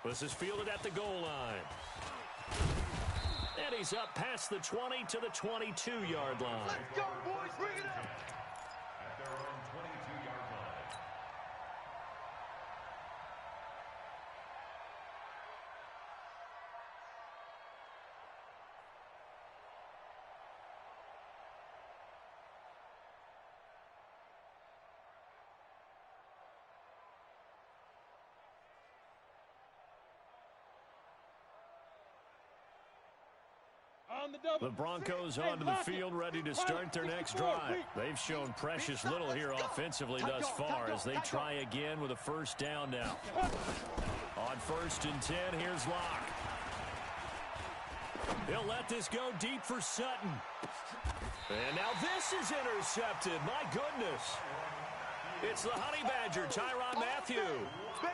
This is fielded at the goal line. And he's up past the 20 to the 22-yard line. Let's go, boys. Bring it up. At their own 22-yard line. The Broncos onto the field, ready to start their next drive. They've shown precious little here offensively thus far as they try again with a first down now. On 1st and 10, here's Locke. He'll let this go deep for Sutton. And now this is intercepted. My goodness. It's the Honey Badger, Tyrann Mathieu.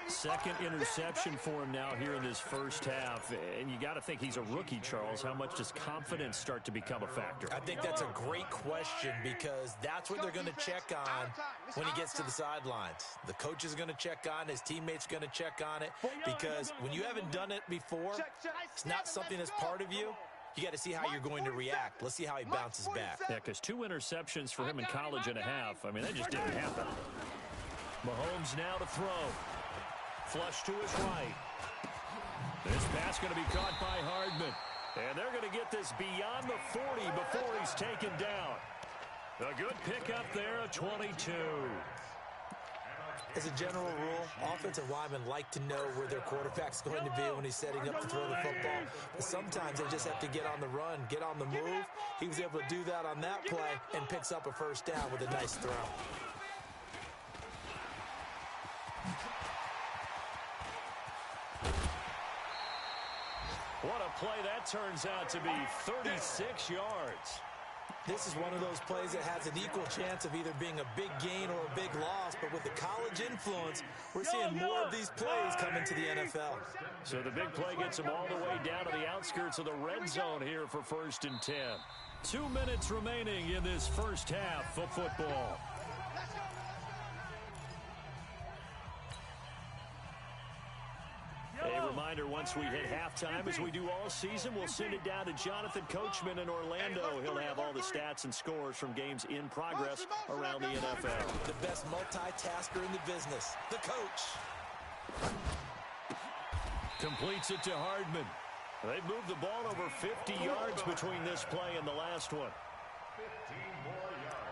Second interception for him now here in this first half. And you got to think he's a rookie, Charles. How much does confidence start to become a factor? I think that's a great question because that's what they're going to check on when he gets to the sidelines. The coach is going to check on, his teammates going to check on it because when you haven't done it before, it's not something that's part of you. You got to see how you're going to react. Let's see how he bounces back. Yeah, because 2 interceptions for him in college and a half. I mean, that just didn't happen. Mahomes now to throw. Flush to his right. This pass going to be caught by Hardman. And they're going to get this beyond the 40 before he's taken down. A good pickup there, a 22. As a general rule, offensive linemen like to know where their quarterback's going to be when he's setting up to throw the football. But sometimes they just have to get on the run, get on the move. He was able to do that on that play and picks up a first down with a nice throw. What a play that turns out to be, 36 yards. This is one of those plays that has an equal chance of either being a big gain or a big loss, but with the college influence, we're seeing more of these plays come into the NFL. So the big play gets them all the way down to the outskirts of the red zone here for 1st and 10. 2 minutes remaining in this first half of football. A reminder, once we hit halftime, as we do all season, we'll send it down to Jonathan Coachman in Orlando. He'll have all the stats and scores from games in progress around the NFL. The best multitasker in the business, the coach. Completes it to Hardman. They've moved the ball over 50 yards between this play and the last one.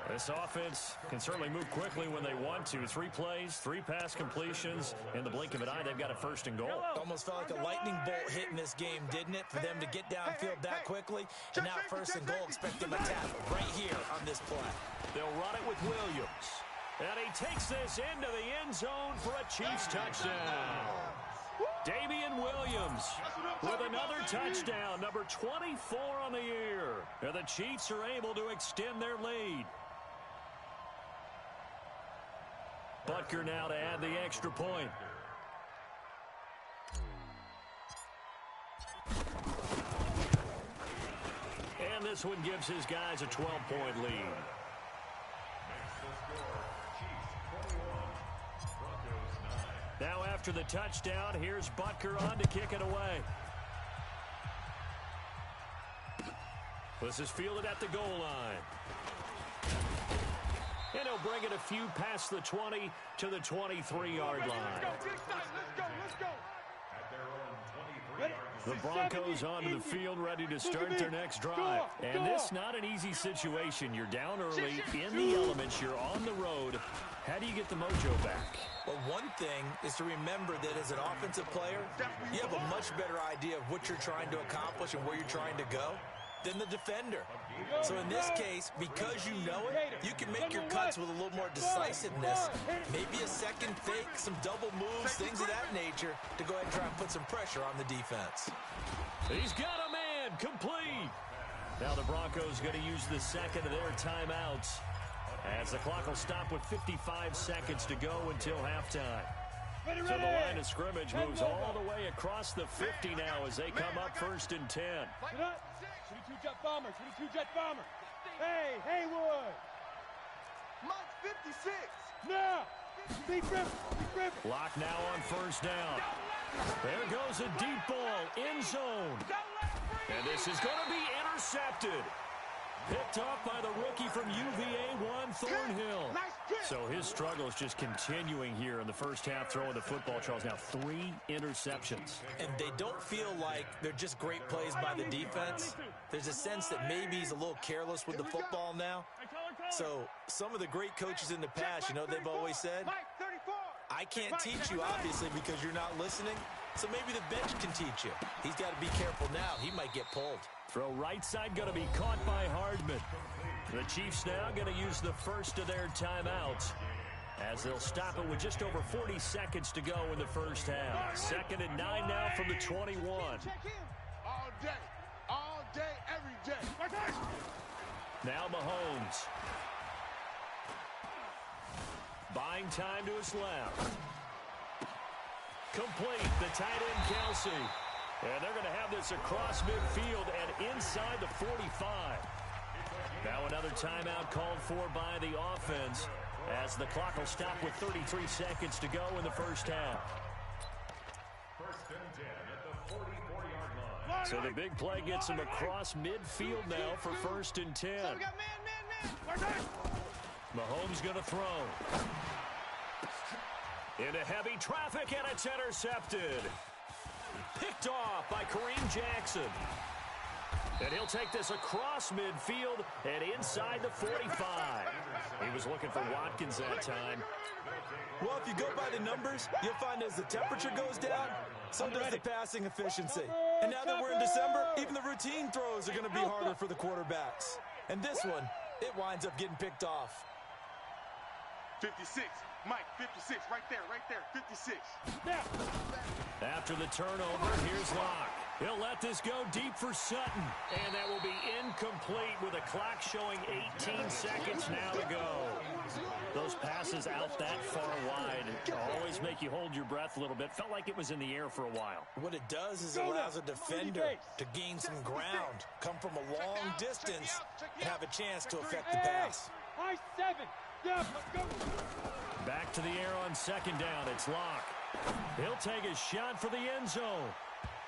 This offense can certainly move quickly when they want to. 3 plays, 3 pass completions. In the blink of an eye, they've got a 1st and goal. Almost felt like a lightning bolt hit in this game, didn't it? For them to get downfield that quickly. And now 1st and goal, expect them to tap right here on this play. They'll run it with Williams. And he takes this into the end zone for a Chiefs touchdown. Damian Williams with another touchdown, number 24 on the year. And the Chiefs are able to extend their lead. Butker now to add the extra point. And this one gives his guys a 12-point lead. Now after the touchdown, here's Butker on to kick it away. This is fielded at the goal line. And he'll bring it a few past the 20 to the 23-yard line. Let's go. The Broncos onto the field, ready to start their next drive. And this not an easy situation. You're down early, in the elements, you're on the road. How do you get the mojo back? Well, one thing is to remember that as an offensive player, you have a much better idea of what you're trying to accomplish and where you're trying to go than the defender. So in this case, because you know it, you can make your cuts with a little more decisiveness. Maybe a second fake, some double moves, things of that nature to go ahead and try and put some pressure on the defense. He's got a man, complete. Now the Broncos going to use the second of their timeouts as the clock will stop with 55 seconds to go until halftime. So the line of scrimmage moves all the way across the 50 now as they come up 1st and 10. 22 Jet Bomber, 22 Jet Bomber. Hey, Haywood. Mike 56. Now. Be Griffin. Lock now on 1st down. There goes a deep ball, end zone. And this is going to be intercepted. Picked off by the rookie from UVA, Juan Thornhill. So his struggle is just continuing here in the first half, throwing the football, Charles. Now 3 interceptions. And they don't feel like they're just great plays by the defense. There's a sense that maybe he's a little careless with the football now. So some of the great coaches in the past, you know, they've always said, I can't teach you, obviously, because you're not listening. So maybe the bench can teach you. He's got to be careful now. He might get pulled. Throw right side going to be caught by Hardman. The Chiefs now going to use the first of their timeouts as they'll stop it with just over 40 seconds to go in the first half. 2nd and 9 now from the 21. All day, every day. Now Mahomes. Buying time to his left. Complete, the tight end Kelsey. And they're going to have this across midfield and inside the 45. Now another timeout called for by the offense as the clock will stop with 33 seconds to go in the first half. 1st and 10 at the 44-yard line. So the big play gets him across midfield now for 1st and 10. So we got man. Mahomes going to throw. Into heavy traffic, and it's intercepted. Picked off by Kareem Jackson. And he'll take this across midfield and inside the 45. He was looking for Watkins that time. Well, if you go by the numbers, you'll find as the temperature goes down, so does the passing efficiency. And now that we're in December, even the routine throws are going to be harder for the quarterbacks. And this one, it winds up getting picked off. 56. Mike, 56. Right there. 56. After the turnover, here's Locke. He'll let this go deep for Sutton. And that will be incomplete with a clock showing 18 seconds now to go. Those passes out that far wide always make you hold your breath a little bit. Felt like it was in the air for a while. What it does is it allows a defender to gain some ground, come from a long distance, and have a chance to affect the pass. High 7. Yeah, let's go. Back to the air on 2nd down. It's Locke. He'll take a shot for the end zone.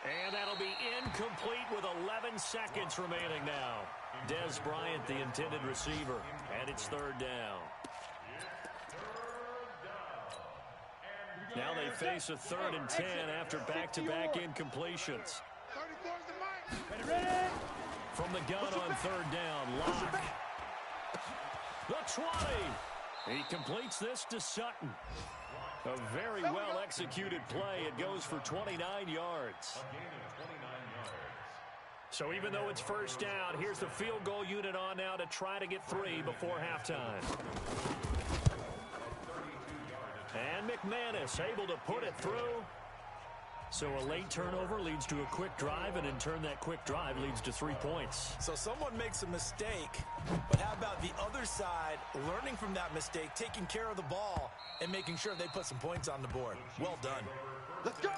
And that'll be incomplete with 11 seconds remaining now. Dez Bryant, the intended receiver. And it's 3rd down. Now they face a 3rd and 10 after back-to-back incompletions. Ready. From the gun on 3rd down, Locke. The 20. He completes this to Sutton. A very well-executed play. It goes for 29 yards. So even though it's 1st down, here's the field goal unit on now to try to get 3 before halftime. And McManus able to put it through. So a late turnover leads to a quick drive, and in turn that quick drive leads to 3 points. So someone makes a mistake, but how about the other side learning from that mistake, taking care of the ball, and making sure they put some points on the board? Well done. Let's go.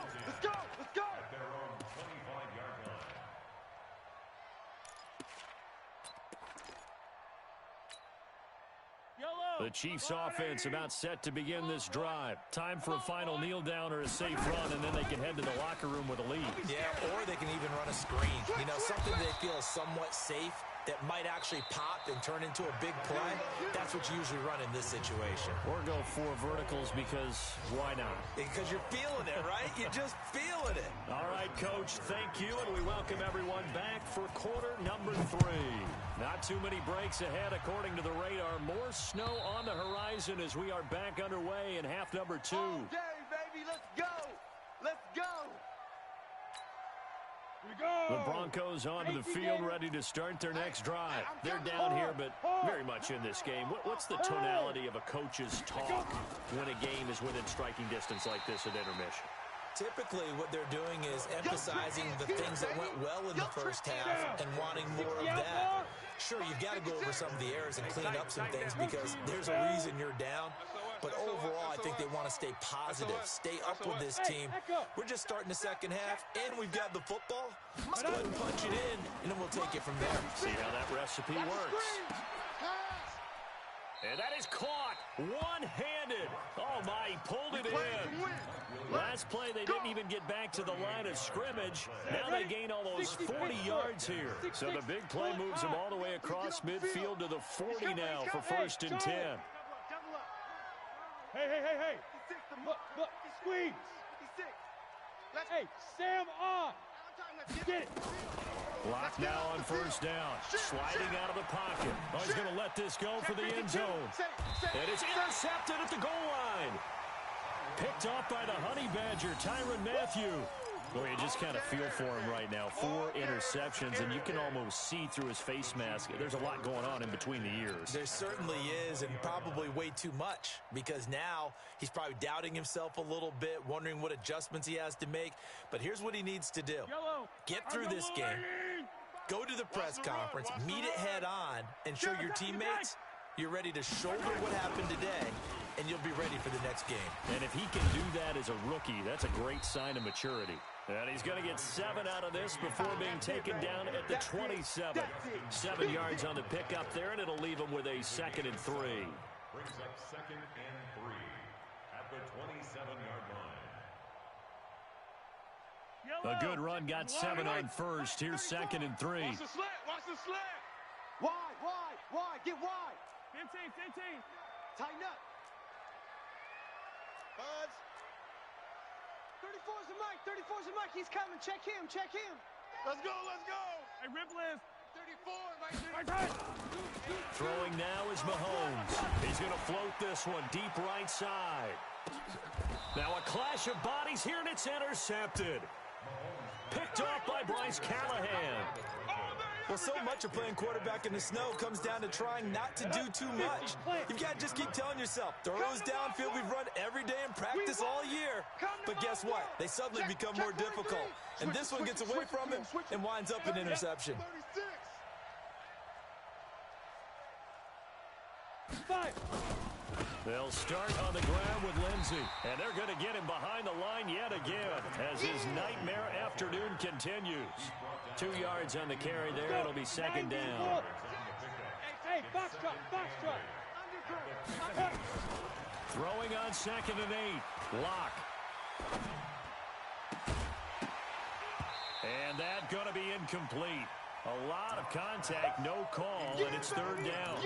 The Chiefs offense about set to begin this drive. Time for a final kneel down or a safe run, and then they can head to the locker room with a lead. Yeah, or they can even run a screen. You know, something they feel is somewhat safe that might actually pop and turn into a big play. That's what you usually run in this situation. Or go 4 verticals because why not? Because you're feeling it, right? You're just feeling it. All right, Coach, thank you, and we welcome everyone back for quarter number 3. Not too many breaks ahead according to the radar. More snow on the horizon as we are back underway in half number 2. All day, baby. Let's go. The Broncos onto the field ready to start their next drive. They're down here, but very much in this game. What's the tonality of a coach's talk when a game is within striking distance like this at intermission? Typically, what they're doing is emphasizing the things that went well in the first half and wanting more of that. Sure, you've got to go over some of the errors and clean up some things because there's a reason you're down. But overall, I think they want to stay positive, stay up with this team. We're just starting the second half, and we've got the football. Let's go ahead and punch it in, and then we'll take it from there. See how that recipe works. And that is caught one-handed. Oh, my, he pulled it in. Last play, they didn't even get back to the line of scrimmage. Now they gain almost 40 yards here. So the big play moves them all the way across midfield to the 40 now for 1st and 10. Hey. Look, squeeze. Hey, Sam on. Get it. Block now on 1st down. Sliding out of the pocket. Oh, he's going to let this go for the end zone. And it's intercepted at the goal line. Picked off by the Honey Badger, Tyrann Mathieu. Boy, you just kind of feel for him right now. 4 interceptions, and you can almost see through his face mask. There's a lot going on in between the ears. There certainly is, and probably way too much, because now he's probably doubting himself a little bit, wondering what adjustments he has to make. But here's what he needs to do. Get through this game. Go to the press conference, meet it head on, and show your teammates you're ready to shoulder what happened today, and you'll be ready for the next game. And if he can do that as a rookie, that's a great sign of maturity. And he's going to get 7 out of this before being taken down at the 27. 7 yards on the pickup there, and it'll leave him with a 2nd and 3. Brings up 2nd and 3 at the 27-yard line. A good run, got 7 on 1st. Here's 2nd and 3. Watch the slant. Wide. Get wide. 15. Tighten up. Buzz. 34's the mic. He's coming. Check him. Let's go. Hey, rip list. 34, right Right. Throwing now is Mahomes. He's going to float this one deep right side. Now a clash of bodies here, and it's intercepted. Picked off by Bryce Callahan. Well, so much of playing quarterback in the snow comes down to trying not to do too much. You've got to just keep telling yourself, throw those downfield we've run every day in practice all year. But guess what? They suddenly become more difficult. And this one gets away from him and winds up an interception. 5. They'll start on the ground with Lindsey, and they're going to get him behind the line yet again as his nightmare afternoon continues. 2 yards on the carry there. It'll be 2nd down. Hey, box truck. Throwing on 2nd and 8. Lock. And that's going to be incomplete. A lot of contact, no call, and it's 3rd down.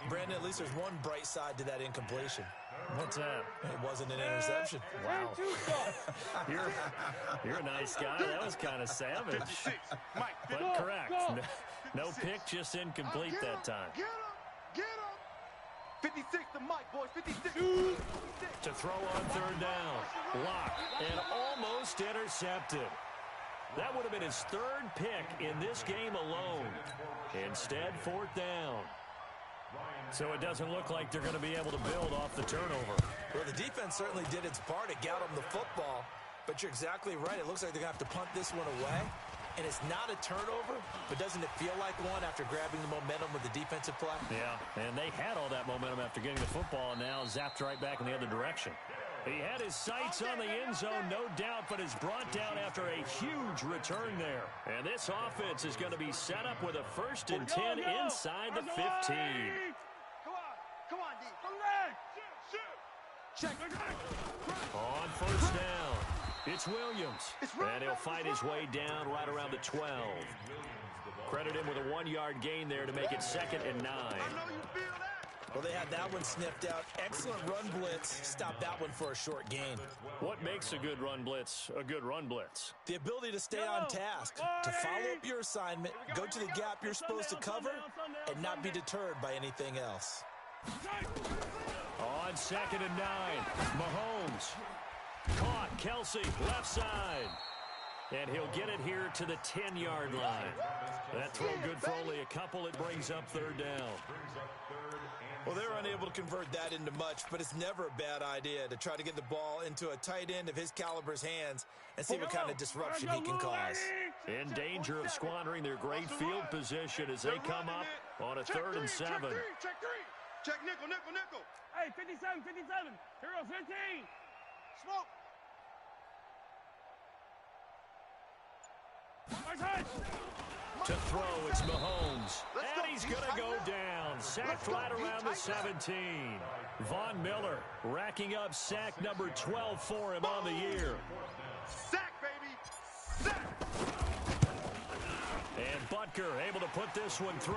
Brandon, at least there's one bright side to that incompletion. What's that? It wasn't an interception. Wow. You're a nice guy. That was kind of savage. But correct. No pick, just incomplete that time. Get him. 56 the mic, boys. 56. To throw on 3rd down. Lock. And almost intercepted. That would have been his 3rd pick in this game alone. Instead, 4th down. So it doesn't look like they're going to be able to build off the turnover. Well, the defense certainly did its part. It got them the football. But you're exactly right. It looks like they're going to have to punt this one away. And it's not a turnover, but doesn't it feel like one after grabbing the momentum with the defensive play? Yeah, and they had all that momentum after getting the football, and now zapped right back in the other direction. He had his sights on the end zone, no doubt, but is brought down after a huge return there. And this offense is going to be set up with a 1st and 10 inside the 15. Come on, D. Check. On 1st down, it's Williams. And he'll fight his way down right around the 12. Credit him with a 1-yard gain there to make it 2nd and 9. I know you feel that. Well, they had that one sniffed out. Excellent run blitz. Stop that one for a short gain. What makes a good run blitz a good run blitz? The ability to stay on task, to follow up your assignment, go to the gap you're supposed to cover, and not be deterred by anything else. On 2nd and 9, Mahomes. Caught, Kelsey, left side. And he'll get it here to the 10-yard line. That throw good for only a couple. It brings up 3rd down. Well, they're unable to convert that into much, but it's never a bad idea to try to get the ball into a tight end of his caliber's hands and see what kind of disruption he can cause. In danger of squandering their great field position as they come up on a 3rd and 7. Check 3. Check nickel. Hey, 57. Hero 15. Smoke. Right side. To throw, it's Mahomes. And he's going to go down. Sacked right around the 17. Von Miller racking up sack number 12 for him on the year. Sack, baby. Sack. And Butker able to put this one through.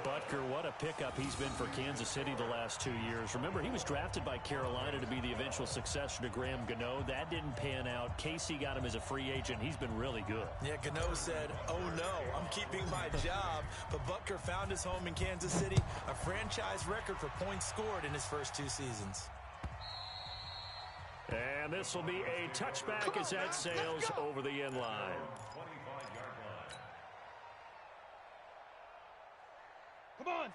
Butker, what a pickup he's been for Kansas City the last 2 years. Remember, he was drafted by Carolina to be the eventual successor to Graham Gano. That didn't pan out. Casey got him as a free agent. He's been really good. Yeah, Gano said, oh no, I'm keeping my job. But Butker found his home in Kansas City, a franchise record for points scored in his first 2 seasons. And this will be a touchback as that sails over the end line.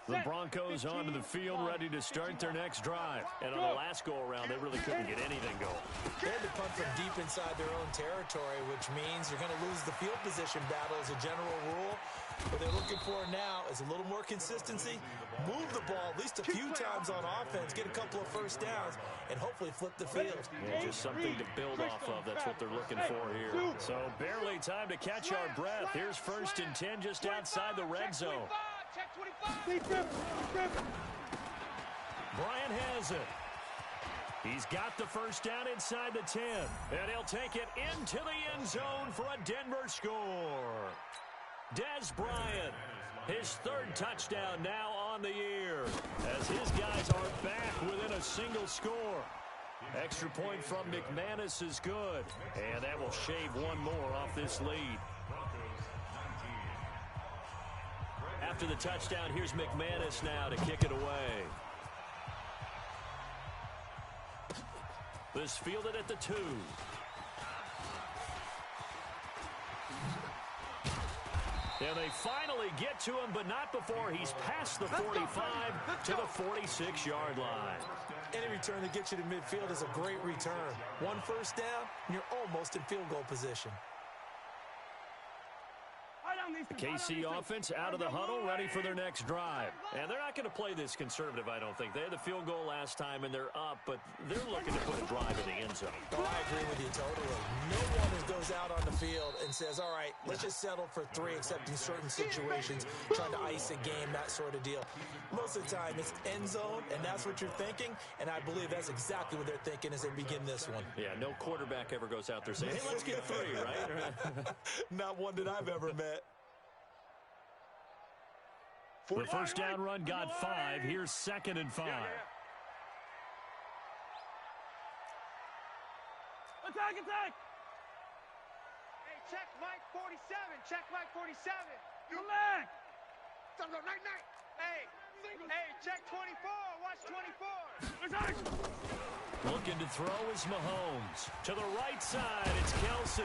The Broncos onto the field, ready to start their next drive. And on the last go-around, they really couldn't get anything going. They had to punt from deep inside their own territory, which means you're going to lose the field position battle as a general rule. What they're looking for now is a little more consistency, move the ball at least a few times on offense, get a couple of first downs, and hopefully flip the field. Yeah, just something to build off of. That's what they're looking for here. So barely time to catch our breath. Here's 1st and 10 just outside the red zone. Bryant has it. He's got the first down inside the 10. And he'll take it into the end zone for a Denver score. Dez Bryant, his 3rd touchdown now on the year, as his guys are back within a single score. Extra point from McManus is good, and that will shave one more off this lead. After the touchdown, here's McManus now to kick it away. This fielded at the 2. And they finally get to him, but not before he's past the 45 to the 46-yard line. Any return that gets you to midfield is a great return. 1 first down, and you're almost in field goal position. The KC offense out of the huddle, ready for their next drive. And they're not going to play this conservative, I don't think. They had the field goal last time, and they're up, but they're looking to put a drive in the end zone. Oh, I agree with you totally. No one goes out on the field and says, all right, let's just settle for 3, except in certain situations, trying to ice a game, that sort of deal. Most of the time, it's end zone, and that's what you're thinking, and I believe that's exactly what they're thinking as they begin this one. Yeah, no quarterback ever goes out there saying, hey, let's get 3, right? Not one that I've ever met. The first down run got 5. Here's 2nd and 5. Attack, attack! Hey, check Mike 47. Check Mike 47. Collect! Time to go, night, night. Hey, check 24. Watch 24. Looking to throw is Mahomes. To the right side, it's Kelsey.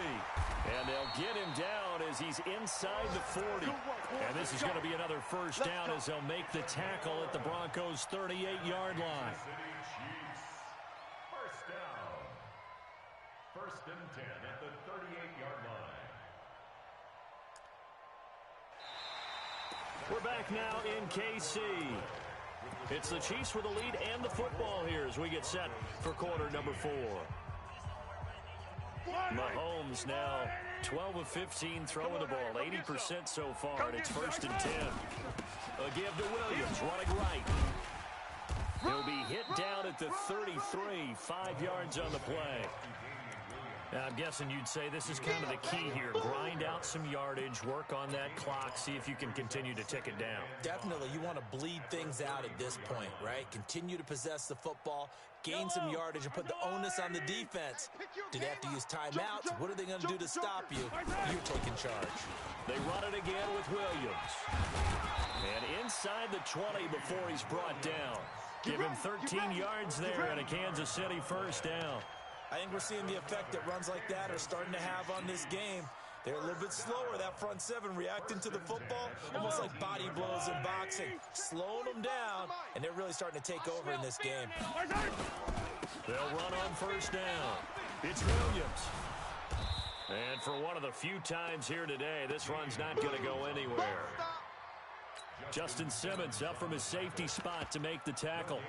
And they'll get him down as he's inside the 40. And this is going to be another first down as they'll make the tackle at the Broncos' 38-yard line. First down. 1st and 10 at the 38-yard line. We're back now in KC. It's the Chiefs with the lead and the football here as we get set for quarter number 4. Mahomes now 12 of 15 throwing the ball, 80% so far, and it's 1st and 10. A give to Williams, running right. He'll be hit down at the 33, 5 yards on the play. Now, I'm guessing you'd say this is kind of the key here. Grind out some yardage, work on that clock, see if you can continue to tick it down. Definitely. You want to bleed things out at this point, right? Continue to possess the football, gain some yardage, and put the onus on the defense. Do they have to use timeouts? What are they going to do to stop you? You're taking charge. They run it again with Williams. And inside the 20 before he's brought down. Give him 13 yards there and a Kansas City first down. I think we're seeing the effect that runs like that are starting to have on this game. They're a little bit slower, that front 7, reacting to the football, almost like body blows in boxing, slowing them down, and they're really starting to take over in this game. They'll run on first down. It's Williams. And for one of the few times here today, this run's not going to go anywhere. Justin Simmons up from his safety spot to make the tackle.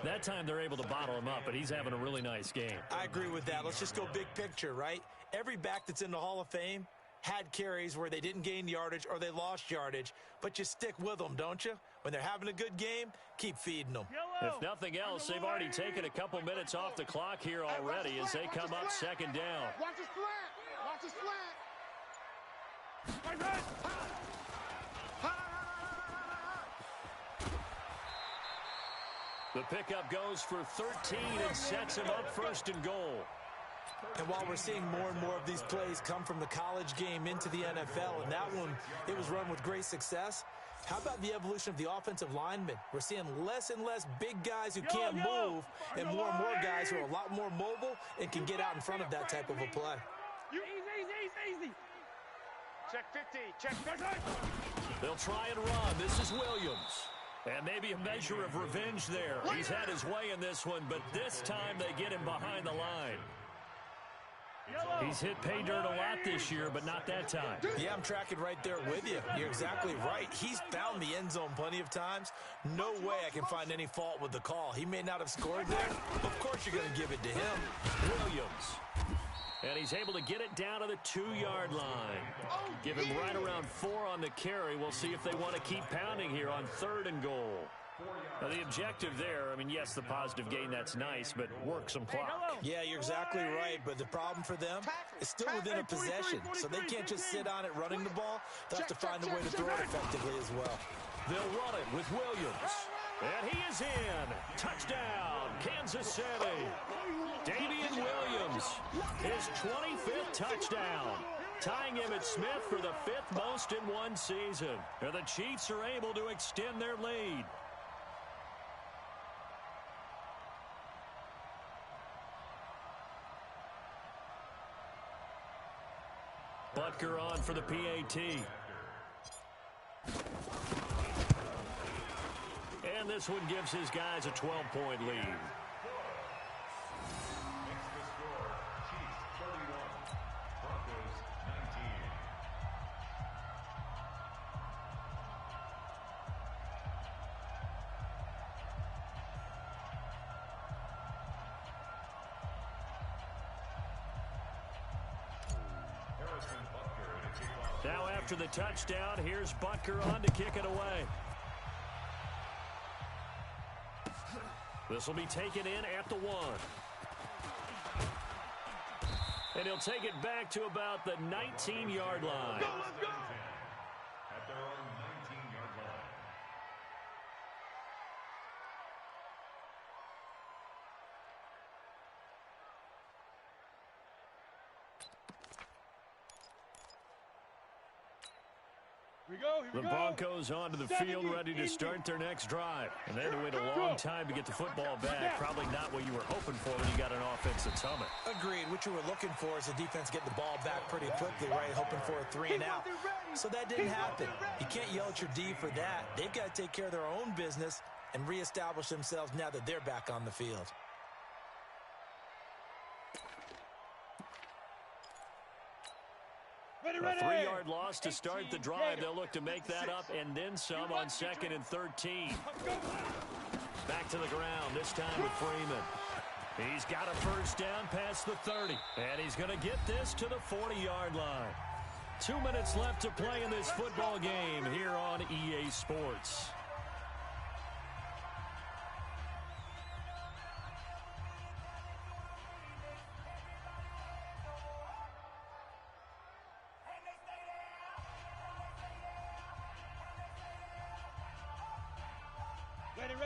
That time they're able to bottle him up, but he's having a really nice game. I agree with that. Let's just go big picture, right? Every back that's in the Hall of Fame had carries where they didn't gain yardage or they lost yardage, but you stick with them, don't you? When they're having a good game, keep feeding them. If nothing else, they've already taken a couple minutes off the clock here already as they come up second down. Watch his flat. Watch his flat. The pickup goes for 13 and sets him up first and goal. And while we're seeing more and more of these plays come from the college game into the NFL, and that one, it was run with great success, how about the evolution of the offensive linemen? We're seeing less and less big guys who can't move and more guys who are a lot more mobile and can get out in front of that type of a play. Easy. Check 50. Check 50. They'll try and run. This is Williams. And maybe a measure of revenge there. He's had his way in this one, but this time they get him behind the line. He's hit pay dirt a lot this year, but not that time. Yeah, I'm tracking right there with you. You're exactly right. He's found the end zone plenty of times. No way I can find any fault with the call. He may not have scored there. Of course you're going to give it to him. Williams. And he's able to get it down to the 2-yard line. Give him right around 4 on the carry. We'll see if they want to keep pounding here on 3rd and goal. Now, the objective there, I mean, yes, the positive gain, that's nice, but work some clock. Yeah, you're exactly right, but the problem for them is still within a possession, so they can't just sit on it running the ball. They'll have to find a way to throw it effectively as well. They'll run it with Williams. And he is in. Touchdown, Kansas City. Damian Williams, his 25th touchdown, tying him at Smith for the 5th most in one season. And the Chiefs are able to extend their lead. Butker on for the PAT. And this one gives his guys a 12-point lead. Now after the touchdown, here's Butker on to kick it away. This will be taken in at the 1. And he'll take it back to about the 19-yard line. At their own 19-yard line. The Broncos onto the field, ready to start their next drive. And they had to wait a long time to get the football back. Probably not what you were hoping for when you got an offense that's humming. Agreed. What you were looking for is the defense getting the ball back pretty quickly, right? Hoping for a 3 and out. So that didn't happen. You can't yell at your D for that. They've got to take care of their own business and reestablish themselves now that they're back on the field. A 3-yard loss to start the drive. They'll look to make that up and then some on 2nd and 13. Back to the ground, this time with Freeman. He's got a first down past the 30. And he's going to get this to the 40-yard line. 2 minutes left to play in this football game here on EA Sports.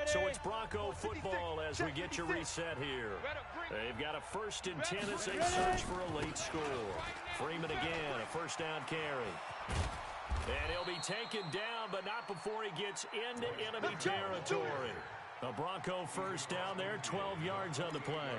So it's Bronco football as we get you reset here. They've got a 1st and 10 as they search for a late score. Freeman again, a first down carry. And he'll be taken down, but not before he gets into enemy territory. A Bronco first down there, 12 yards on the play.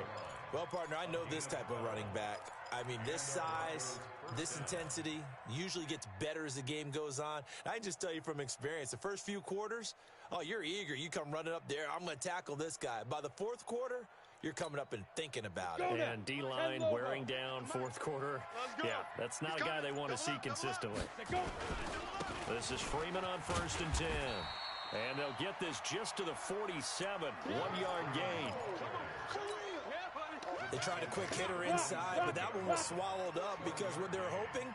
Well, partner, I know this type of running back. I mean, this size, this intensity usually gets better as the game goes on. I can just tell you from experience, the first few quarters, oh, you're eager. You come running up there. I'm going to tackle this guy. By the 4th quarter, you're coming up and thinking about it. And D-line wearing down 4th quarter. Yeah, that's not a guy they want to see consistently. This is Freeman on 1st and 10. And they'll get this just to the 47. 1-yard gain. They tried a quick hitter inside, but that one was swallowed up because what they're hoping,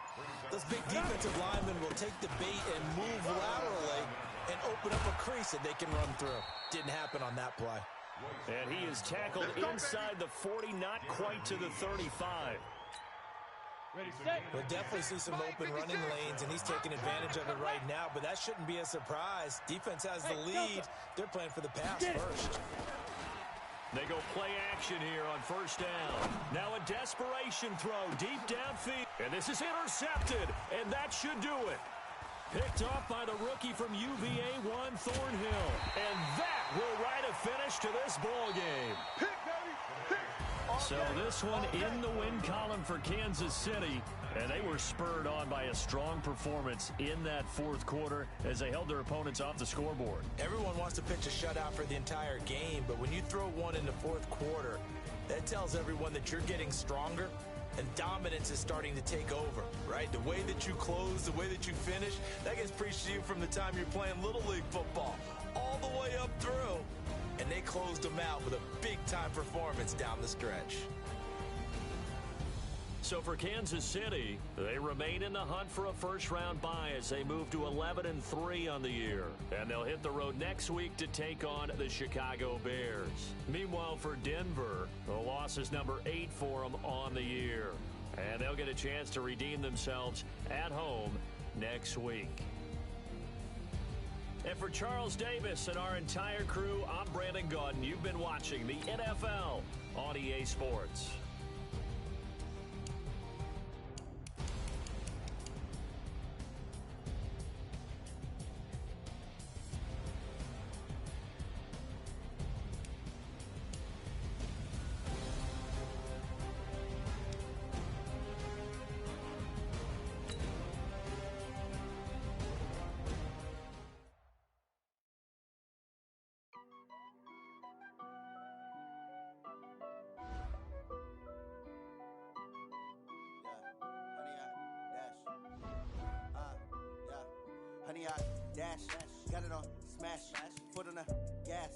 those big defensive linemen will take the bait and move laterally and open up a crease that they can run through. Didn't happen on that play. And he is tackled inside the 40, not quite to the 35. Ready, set. We'll definitely see some open running lanes, and he's taking advantage of it right now, but that shouldn't be a surprise. Defense has the lead. They're playing for the pass first. They go play action here on first down. Now a desperation throw deep downfield. And this is intercepted, and that should do it. Picked off by the rookie from UVA, Juan Thornhill. And that will write a finish to this ball game. Pick, baby. Pick. So this one in the win column for Kansas City. And they were spurred on by a strong performance in that fourth quarter as they held their opponents off the scoreboard. Everyone wants to pitch a shutout for the entire game, but when you throw one in the fourth quarter, that tells everyone that you're getting stronger and dominance is starting to take over, right? The way that you close, the way that you finish, that gets preached to you from the time you're playing Little League football all the way up through. And they closed them out with a big-time performance down the stretch. So for Kansas City, they remain in the hunt for a first-round bye as they move to 11-3 on the year. And they'll hit the road next week to take on the Chicago Bears. Meanwhile, for Denver, the loss is number 8 for them on the year. And they'll get a chance to redeem themselves at home next week. And for Charles Davis and our entire crew, I'm Brandon Gaudin. You've been watching the NFL on EA Sports. Honey, I dash, got it on smash, foot on the gas.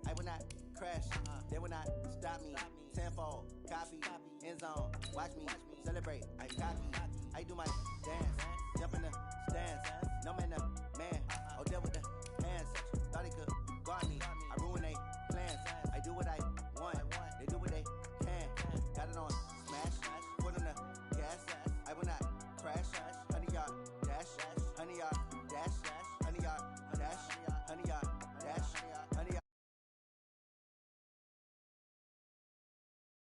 I will not crash, they will not stop me. Tenfold, copy, end zone, watch me celebrate. I copy, I do my dance, jump in the stands, no man up.